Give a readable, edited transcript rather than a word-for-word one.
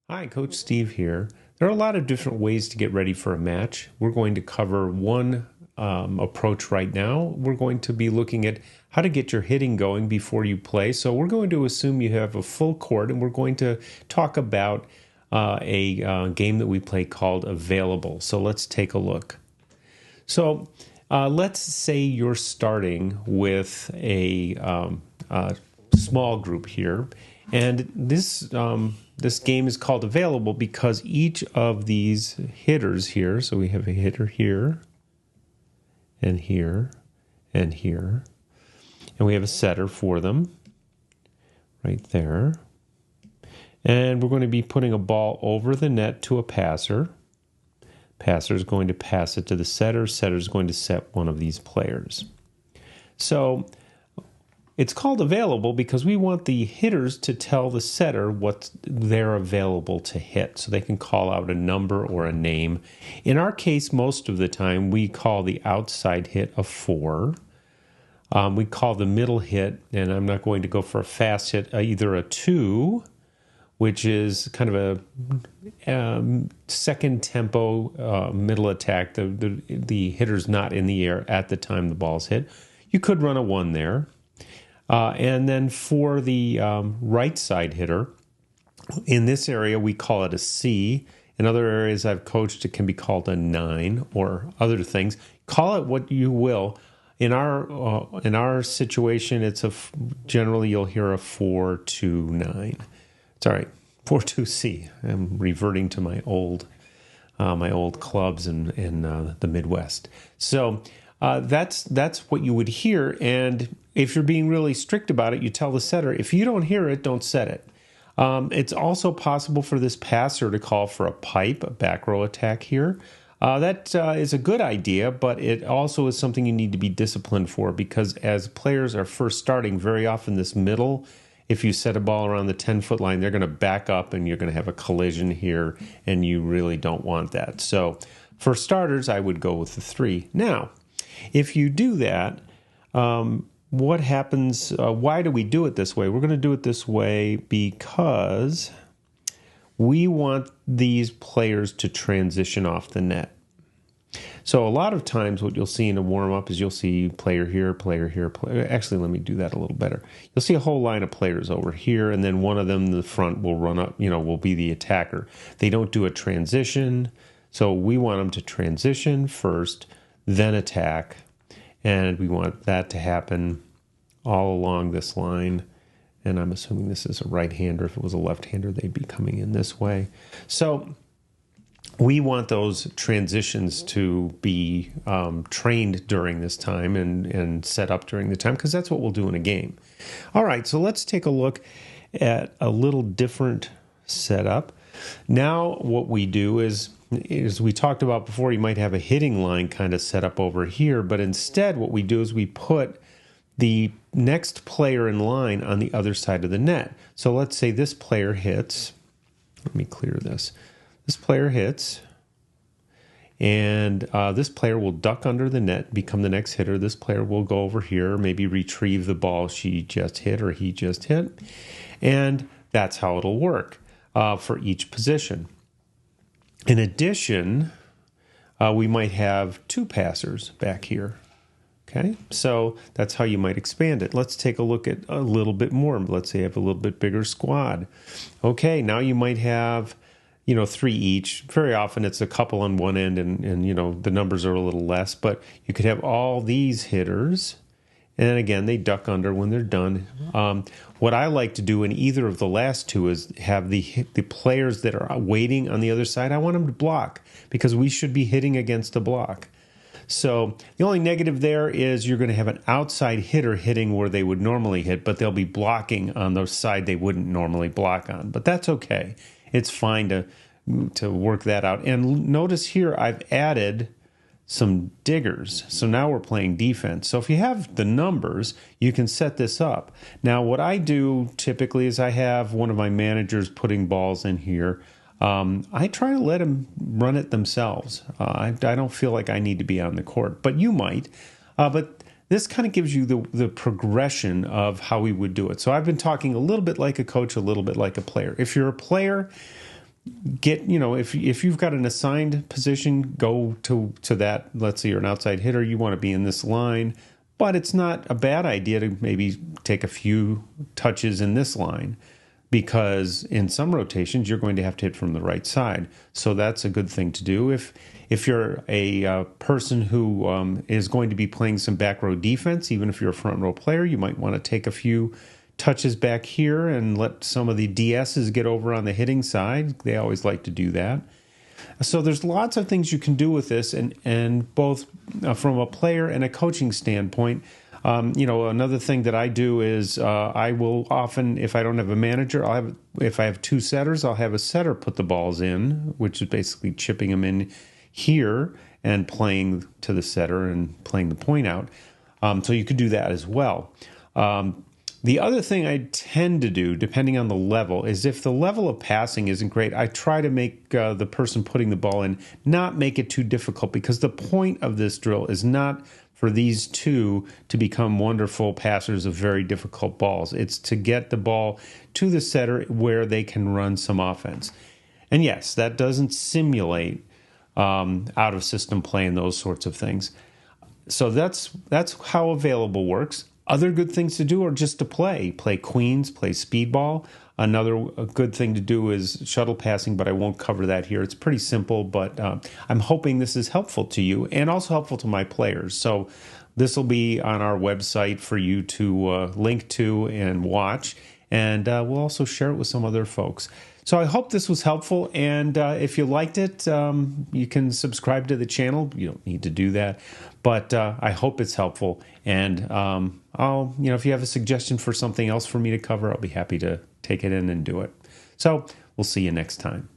Hi, Coach Steve here. There are a lot of different ways to get ready for a match. We're going to cover one approach right now. We're going to be looking at how to get your hitting going before you play. So we're going to assume you have a full court, and we're going to talk about a game that we play called Available. So let's take a look. So let's say you're starting with a small group here, and this game is called Available because each of these hitters here, so we have a hitter here, and here, and here, and we have a setter for them right there. And we're going to be putting a ball over the net to a passer. Passer is going to pass it to the setter. Setter is going to set one of these players. So it's called Available because we want the hitters to tell the setter what they're available to hit, so they can call out a number or a name. In our case, most of the time, we call the outside hit a 4. We call the middle hit, and I'm not going to go for a fast hit, either a 2, which is kind of a second tempo middle attack. The hitter's not in the air at the time the ball's hit. You could run a 1 there. And then for the right side hitter, in this area we call it a C. In other areas I've coached, it can be called a 9 or other things. Call it what you will. In our situation, it's generally you'll hear a 4-2-9. Sorry, 4-2-C. I'm reverting to my old clubs in the Midwest. So that's what you would hear, and if you're being really strict about it, you tell the setter, if you don't hear it, don't set it. It's also possible for this passer to call for a pipe, a back row attack here. That is a good idea, but it also is something you need to be disciplined for, because as players are first starting, very often this middle, if you set a ball around the 10-foot line, they're going to back up and you're going to have a collision here, and you really don't want that. So for starters, I would go with the 3. Now, if you do that, what happens? Why do we do it this way? We're going to do it this way because we want these players to transition off the net. So a lot of times what you'll see in a warm-up is you'll see player here, player here, player. Actually, let me do that a little better. You'll see a whole line of players over here, and then one of them in the front will run up, will be the attacker. They don't do a transition, so we want them to transition first, then attack, and we want that to happen all along this line. And I'm assuming this is a right-hander. If it was a left-hander, they'd be coming in this way. So we want those transitions to be trained during this time and set up during the time, because that's what we'll do in a game. All right, so let's take a look at a little different setup. Now what we do is we talked about before, you might have a hitting line kind of set up over here, but instead what we do is we put the next player in line on the other side of the net. So let's say this player hits. Let me clear this. This player hits, and this player will duck under the net, become the next hitter. This player will go over here, maybe retrieve the ball she just hit or he just hit, and that's how it'll work for each position. In addition, we might have 2 passers back here. Okay, so that's how you might expand it. Let's take a look at a little bit more. Let's say you have a little bit bigger squad. Okay, now you might have, 3 each. Very often it's a couple on one end, and the numbers are a little less, but you could have all these hitters, and again, they duck under when they're done. What I like to do in either of the last 2 is have the players that are waiting on the other side, I want them to block, because we should be hitting against a block. So the only negative there is you're going to have an outside hitter hitting where they would normally hit, but they'll be blocking on the side they wouldn't normally block on. But that's okay. It's fine to work that out. And notice here I've added some diggers. So now we're playing defense. So if you have the numbers, you can set this up. Now what I do typically is I have one of my managers putting balls in here. I try to let them run it themselves. I don't feel like I need to be on the court, but you might. But this kind of gives you the progression of how we would do it. So I've been talking a little bit like a coach, a little bit like a player. If you're a player, get, if you've got an assigned position, go to that. Let's say you're an outside hitter, you want to be in this line, but it's not a bad idea to maybe take a few touches in this line, because in some rotations you're going to have to hit from the right side. So that's a good thing to do. If you're a person who is going to be playing some back row defense, even if you're a front row player, you might want to take a few touches back here and let some of the DSs get over on the hitting side. They always like to do that. So there's lots of things you can do with this, and both from a player and a coaching standpoint. Another thing that I do is I will often, if I don't have a manager, if I have two setters, I'll have a setter put the balls in, which is basically chipping them in here and playing to the setter and playing the point out. So you could do that as well. The other thing I tend to do, depending on the level, is if the level of passing isn't great, I try to make the person putting the ball in not make it too difficult, because the point of this drill is not for these two to become wonderful passers of very difficult balls. It's to get the ball to the setter where they can run some offense. And yes, that doesn't simulate out-of-system play and those sorts of things. So that's how available works. Other good things to do are just to play queens, play speedball. Another good thing to do is shuttle passing, but I won't cover that here. It's pretty simple, but I'm hoping this is helpful to you and also helpful to my players. So this will be on our website for you to link to and watch, and we'll also share it with some other folks. So I hope this was helpful, and if you liked it, you can subscribe to the channel. You don't need to do that, but I hope it's helpful. And if you have a suggestion for something else for me to cover, I'll be happy to take it in and do it. So we'll see you next time.